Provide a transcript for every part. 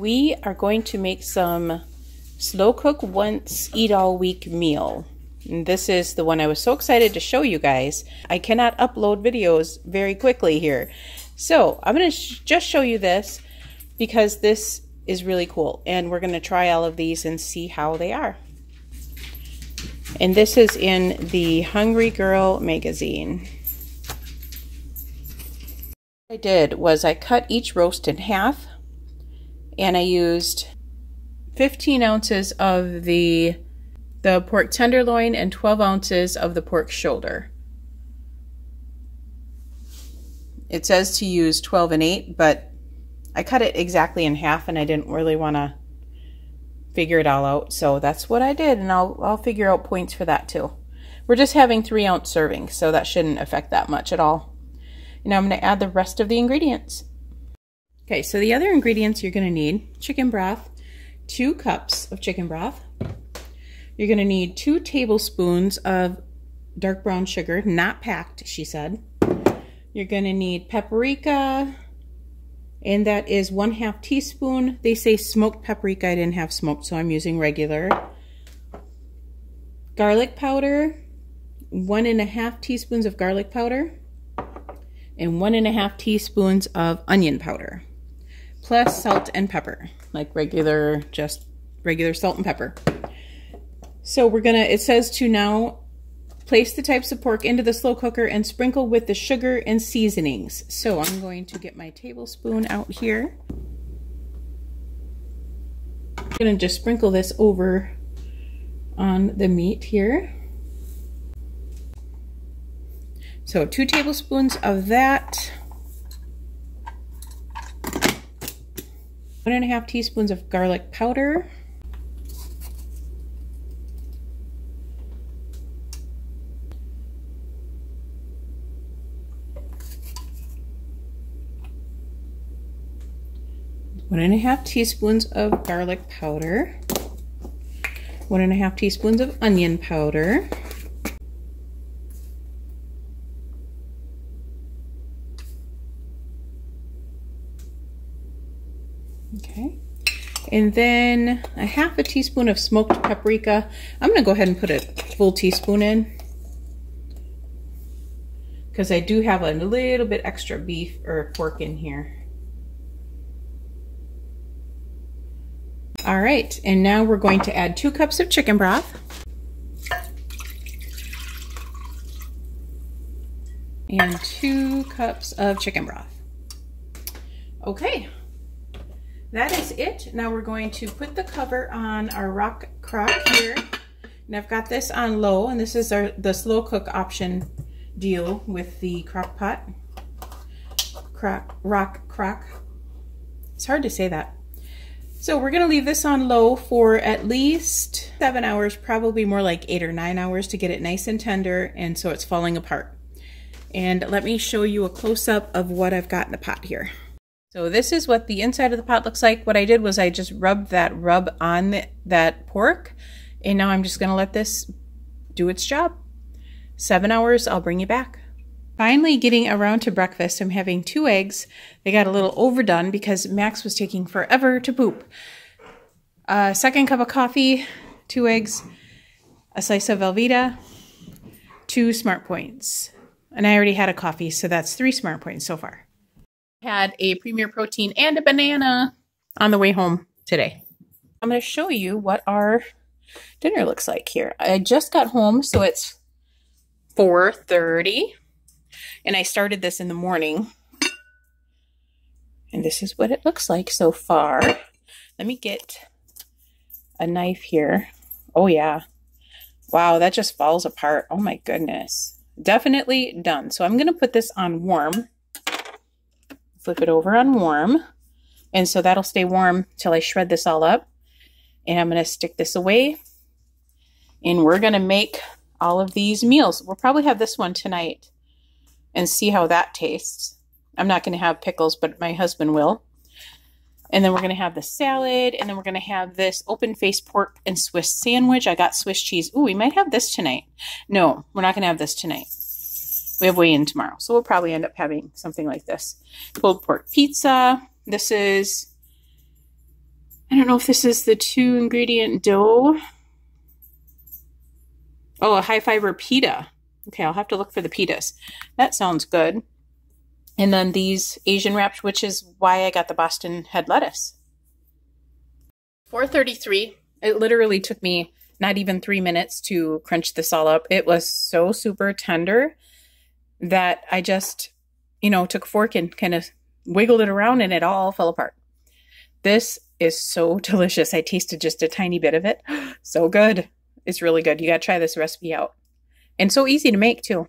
We are going to make some slow cook once, eat all week meal. And this is the one I was so excited to show you guys. I cannot upload videos very quickly here. So I'm going to just show you this because this is really cool. And we're going to try all of these and see how they are. And this is in the Hungry Girl magazine. What I did was I cut each roast in half. And I used 15 ounces of the pork tenderloin and 12 ounces of the pork shoulder. It says to use 12 and 8, but I cut it exactly in half and I didn't really want to figure it all out. So that's what I did, and I'll figure out points for that too. We're just having 3-ounce servings, so that shouldn't affect that much at all. And now I'm going to add the rest of the ingredients. Okay, so the other ingredients you're going to need: chicken broth, 2 cups of chicken broth. You're going to need 2 tablespoons of dark brown sugar, not packed, she said. You're going to need paprika, and that is 1/2 teaspoon. They say smoked paprika. I didn't have smoked, so I'm using regular. Garlic powder, 1.5 teaspoons of garlic powder, and 1.5 teaspoons of onion powder. Plus salt and pepper, like regular salt and pepper. So we're gonna, it says to now place the types of pork into the slow cooker and sprinkle with the sugar and seasonings. So I'm going to get my tablespoon out here. I'm gonna just sprinkle this over on the meat here. So 2 tablespoons of that. 1.5 teaspoons of garlic powder. One and a half teaspoons of garlic powder. 1.5 teaspoons of onion powder. Okay, and then 1/2 teaspoon of smoked paprika. I'm going to go ahead and put a full teaspoon in because I do have a little bit extra beef or pork in here. All right, and now we're going to add 2 cups of chicken broth. And 2 cups of chicken broth. Okay. That is it. Now we're going to put the cover on our rock crock here. And I've got this on low, and this is the slow cook option deal with the crock pot. Rock crock. It's hard to say that. So we're gonna leave this on low for at least 7 hours, probably more like 8 or 9 hours to get it nice and tender and so it's falling apart. And let me show you a close-up of what I've got in the pot here. So this is what the inside of the pot looks like. What I did was I just rubbed that rub on that pork, and now I'm just gonna let this do its job. 7 hours, I'll bring you back. Finally getting around to breakfast, I'm having 2 eggs. They got a little overdone because Max was taking forever to poop. 2nd cup of coffee, 2 eggs, a slice of Velveeta, 2 Smart Points. And I already had a coffee, so that's 3 Smart Points so far. Had a Premier Protein and a banana on the way home today. I'm going to show you what our dinner looks like here. I just got home, so it's 4:30, and I started this in the morning. And this is what it looks like so far. Let me get a knife here. Oh yeah. Wow, that just falls apart. Oh my goodness. Definitely done. So I'm going to put this on warm. Flip it over on warm, and so that'll stay warm till I shred this all up. And I'm going to stick this away, and we're going to make all of these meals. We'll probably have this one tonight and see how that tastes. I'm not going to have pickles, but my husband will. And then we're going to have the salad, and then we're going to have this open-faced pork and Swiss sandwich. I got Swiss cheese. Ooh, we might have this tonight. No, we're not going to have this tonight. We have weigh-in tomorrow, so we'll probably end up having something like this. Pulled pork pizza. This is I don't know if this is the 2-ingredient dough. Oh, a high fiber pita. Okay, I'll have to look for the pitas. That sounds good. And then these Asian wraps, which is why I got the Boston head lettuce. 4:33. It literally took me not even 3 minutes to crunch this all up. It was so super tender that I just, you know, took a fork and kind of wiggled it around and it all fell apart. This is so delicious. I tasted just a tiny bit of it. So good. It's really good. You got to try this recipe out. And so easy to make too.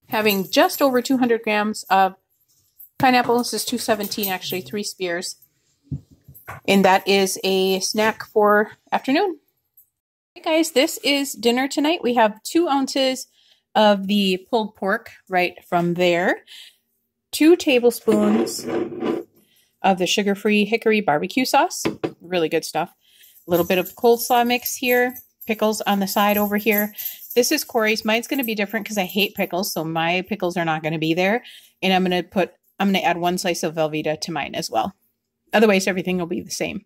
Having just over 200 grams of pineapple. This is 217 actually, 3 spears. And that is a snack for afternoon. Hey guys, this is dinner tonight. We have 2 ounces of the pulled pork right from there. 2 tablespoons of the sugar-free hickory barbecue sauce. Really good stuff. A little bit of coleslaw mix here. Pickles on the side over here. This is Corey's. Mine's going to be different because I hate pickles, so my pickles are not going to be there. And I'm going to add 1 slice of Velveeta to mine as well. Otherwise, everything will be the same.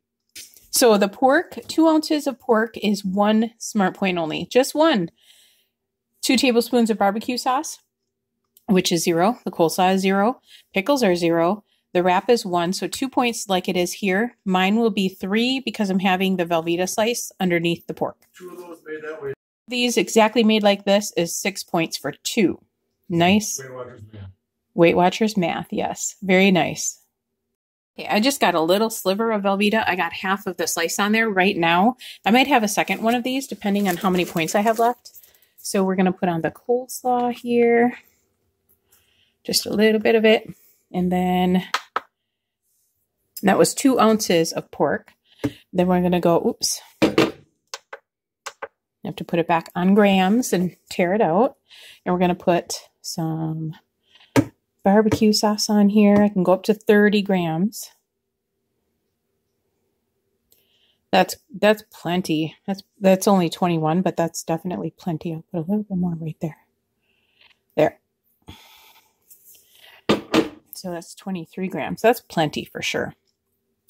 So the pork, 2 ounces of pork is 1 smart point only. Just 1. 2 tablespoons of barbecue sauce, which is 0. The coleslaw is 0. Pickles are 0. The wrap is 1. So 2 points like it is here. Mine will be 3 because I'm having the Velveeta slice underneath the pork. 2 of those made that way. These exactly made like this is 6 points for 2. Nice. Weight Watchers math. Yes. Very nice. Okay, I just got a little sliver of Velveeta. I got half of the slice on there right now. I might have a second one of these depending on how many points I have left. So we're going to put on the coleslaw here. Just a little bit of it. And then that was 2 ounces of pork. Then we're going to go, oops. I have to put it back on grams and tear it out. And we're going to put some barbecue sauce on here. I can go up to 30 grams. That's plenty. That's only 21, but that's definitely plenty. I'll put a little bit more right there. There. So that's 23 grams. That's plenty for sure.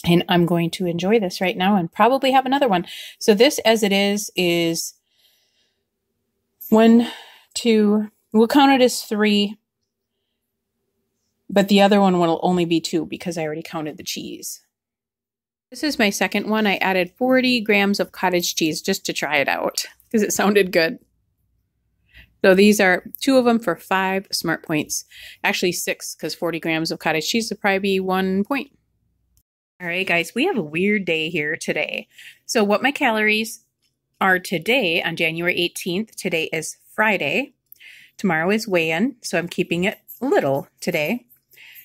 And I'm going to enjoy this right now and probably have another one. So this as it is 1, 2, we'll count it as 3. But the other one will only be 2 because I already counted the cheese. This is my second one. I added 40 grams of cottage cheese just to try it out because it sounded good. So these are 2 of them for 5 smart points. Actually 6 because 40 grams of cottage cheese would probably be 1 point. All right, guys, we have a weird day here today. So what my calories are today on January 18th, today is Friday. Tomorrow is weigh-in, so I'm keeping it little today.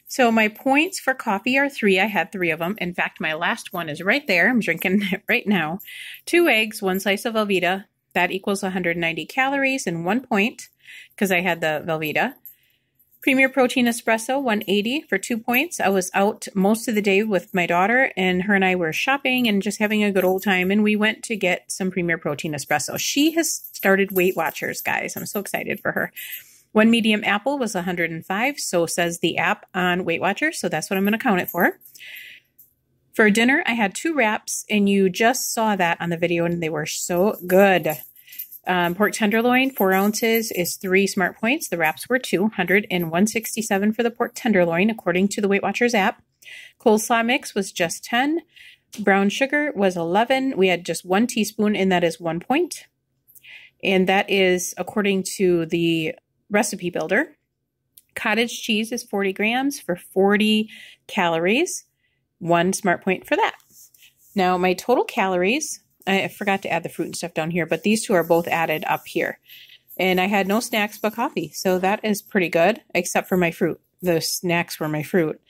So my points for coffee are 3. I had 3 of them. In fact, my last one is right there. I'm drinking it right now. 2 eggs, 1 slice of Velveeta. That equals 190 calories and 1 point because I had the Velveeta. Premier Protein Espresso, 180 for 2 points. I was out most of the day with my daughter, and her and I were shopping and just having a good old time, and we went to get some Premier Protein Espresso. She has started Weight Watchers, guys. I'm so excited for her. 1 medium apple was 105, so says the app on Weight Watchers, so that's what I'm going to count it for. For dinner, I had 2 wraps, and you just saw that on the video, and they were so good. Pork tenderloin, 4 ounces, is 3 smart points. The wraps were 200 and 167 for the pork tenderloin, according to the Weight Watchers app. Coleslaw mix was just 10. Brown sugar was 11. We had just 1 teaspoon, and that is 1 point. And that is according to the recipe builder. Cottage cheese is 40 grams for 40 calories. 1 smart point for that. Now my total calories, I forgot to add the fruit and stuff down here, but these 2 are both added up here. And I had no snacks but coffee. So that is pretty good, except for my fruit. The snacks were my fruit.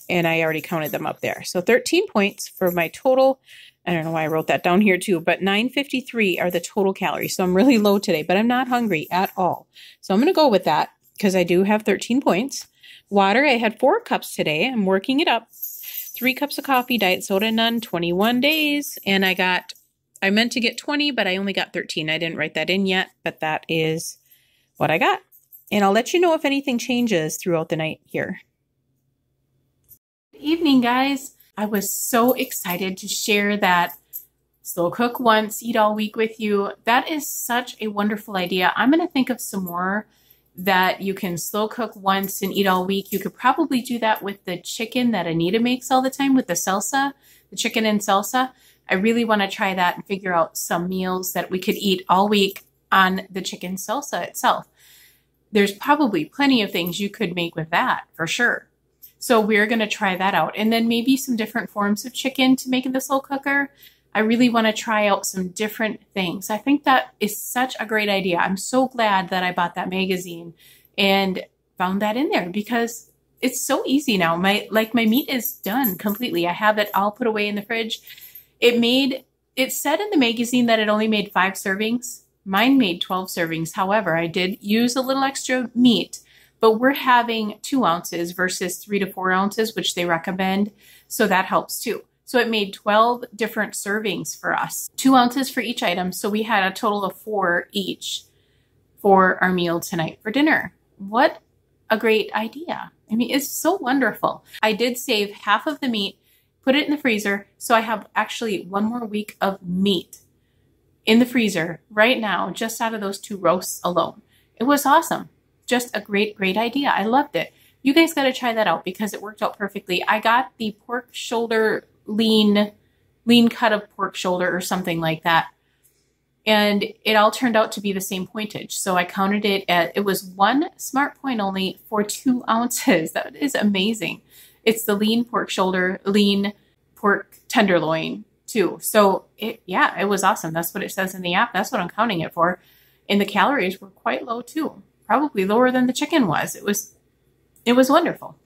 And I already counted them up there. So 13 points for my total. I don't know why I wrote that down here too, but 953 are the total calories. So I'm really low today, but I'm not hungry at all. So I'm going to go with that because I do have 13 points. Water, I had 4 cups today. I'm working it up. 3 cups of coffee, diet soda, none, 21 days. And I meant to get 20, but I only got 13. I didn't write that in yet, but that is what I got. And I'll let you know if anything changes throughout the night here. Good evening, guys. I was so excited to share that slow cook once, eat all week with you. That is such a wonderful idea. I'm going to think of some more that you can slow cook once and eat all week. You could probably do that with the chicken that Anita makes all the time with the salsa, the chicken and salsa. I really want to try that and figure out some meals that we could eat all week on the chicken salsa itself. There's probably plenty of things you could make with that for sure. So we're going to try that out. And then maybe some different forms of chicken to make in the slow cooker. I really want to try out some different things. I think that is such a great idea. I'm so glad that I bought that magazine and found that in there because it's so easy now. My meat is done completely. I have it all put away in the fridge. It said in the magazine that it only made 5 servings. Mine made 12 servings. However, I did use a little extra meat, but we're having 2 ounces versus 3 to 4 ounces, which they recommend. So that helps too. So it made 12 different servings for us, 2 ounces for each item. So we had a total of 4 each for our meal tonight for dinner. What a great idea. I mean, it's so wonderful. I did save half of the meat, put it in the freezer. So I have actually 1 more week of meat in the freezer right now, just out of those 2 roasts alone. It was awesome. Just a great, great idea. I loved it. You guys got to try that out because it worked out perfectly. I got the pork shoulder lean cut of pork shoulder or something like that. And it all turned out to be the same pointage. So I counted it it was 1 smart point only for 2 ounces. That is amazing. It's the lean pork shoulder, lean pork tenderloin too. So it was awesome. That's what it says in the app. That's what I'm counting it for. And the calories were quite low too. Probably lower than the chicken was. It was wonderful.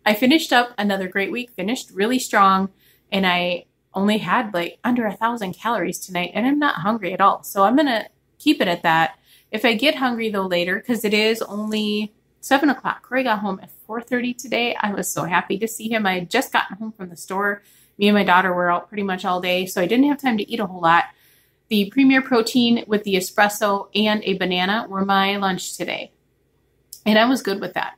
I finished up another great week, finished really strong, and I only had like under 1,000 calories tonight, and I'm not hungry at all. So I'm going to keep it at that. If I get hungry though later, because it is only 7 o'clock. Corey got home at 4:30 today. I was so happy to see him. I had just gotten home from the store. Me and my daughter were out pretty much all day, so I didn't have time to eat a whole lot. The Premier Protein with the espresso and a banana were my lunch today, and I was good with that.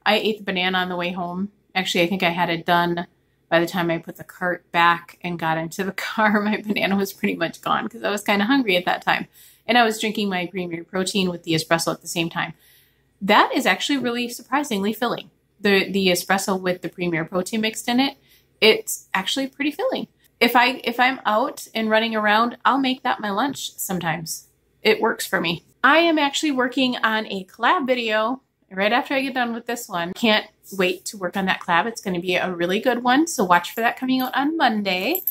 I ate the banana on the way home. Actually, I think I had it done by the time I put the cart back and got into the car. My banana was pretty much gone because I was kind of hungry at that time. And I was drinking my Premier Protein with the espresso at the same time. That is actually really surprisingly filling. The espresso with the Premier Protein mixed in it, it's actually pretty filling. If I'm out and running around, I'll make that my lunch sometimes. It works for me. I am actually working on a collab video right after I get done with this one. Can't wait to work on that collab. It's going to be a really good one. So watch for that coming out on Monday.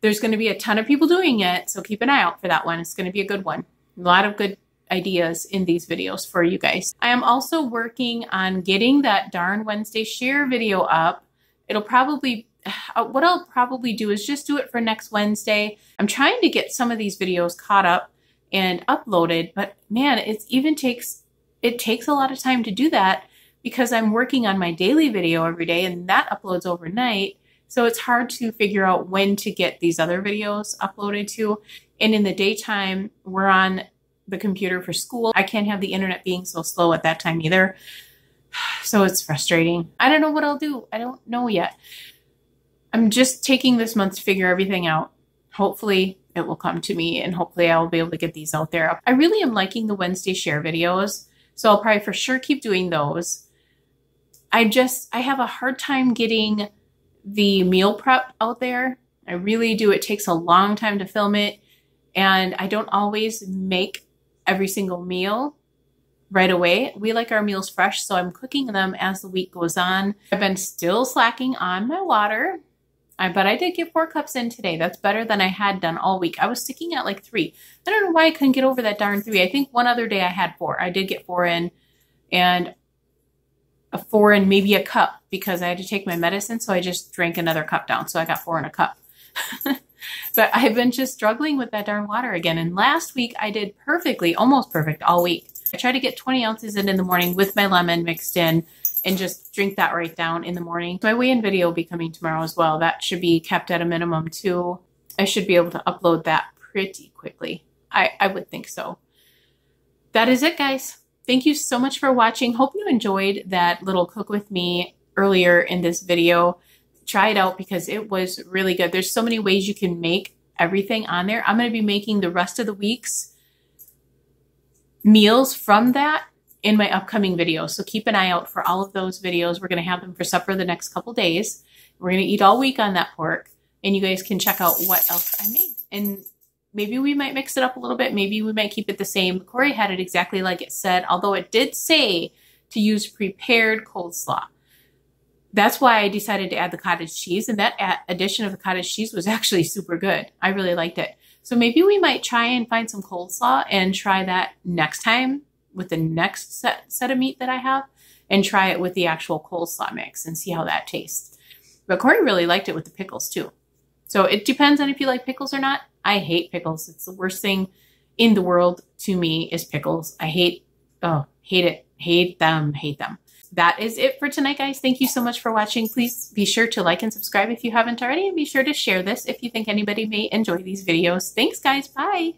There's going to be a ton of people doing it. So keep an eye out for that one. It's going to be a good one. A lot of good ideas in these videos for you guys. I am also working on getting that darn Wednesday share video up. It'll probably, what I'll probably do is just do it for next Wednesday. I'm trying to get some of these videos caught up and uploaded, but man, it takes a lot of time to do that because I'm working on my daily video every day and that uploads overnight. So it's hard to figure out when to get these other videos uploaded to. And in the daytime, we're on the computer for school. I can't have the internet being so slow at that time either. So it's frustrating. I don't know what I'll do. I don't know yet. I'm just taking this month to figure everything out. Hopefully it will come to me and hopefully I will be able to get these out there. I really am liking the Wednesday share videos. So I'll probably for sure keep doing those. I have a hard time getting the meal prep out there. I really do. It takes a long time to film it. And I don't always make every single meal right away. We like our meals fresh, so I'm cooking them as the week goes on. I've been still slacking on my water, but I did get 4 cups in today. That's better than I had done all week. I was sticking at like 3. I don't know why I couldn't get over that darn 3. I think one other day I had 4. I did get 4 in, and a 4 and maybe a cup because I had to take my medicine, so I just drank another cup down. So I got 4 in a cup. But I've been just struggling with that darn water again. And last week I did perfectly, almost perfect all week. I try to get 20 ounces in the morning with my lemon mixed in and just drink that right down in the morning. My weigh-in video will be coming tomorrow as well. That should be kept at a minimum too. I should be able to upload that pretty quickly. I would think so. That is it, guys. Thank you so much for watching. Hope you enjoyed that little cook with me earlier in this video. try it out because it was really good. There's so many ways you can make everything on there. I'm going to be making the rest of the week's meals from that in my upcoming videos. So keep an eye out for all of those videos. We're going to have them for supper the next couple days. We're going to eat all week on that pork, and you guys can check out what else I made. And maybe we might mix it up a little bit. Maybe we might keep it the same. Corey had it exactly like it said, although it did say to use prepared coleslaw. That's why I decided to add the cottage cheese, and that addition of the cottage cheese was actually super good. I really liked it. So maybe we might try and find some coleslaw and try that next time with the next set of meat that I have, and try it with the actual coleslaw mix and see how that tastes. But Corey really liked it with the pickles too. So it depends on if you like pickles or not. I hate pickles. It's the worst thing in the world to me is pickles. I hate it. Hate them. That is it for tonight, guys. Thank you so much for watching. Please be sure to like and subscribe if you haven't already, and be sure to share this if you think anybody may enjoy these videos. Thanks, guys. Bye.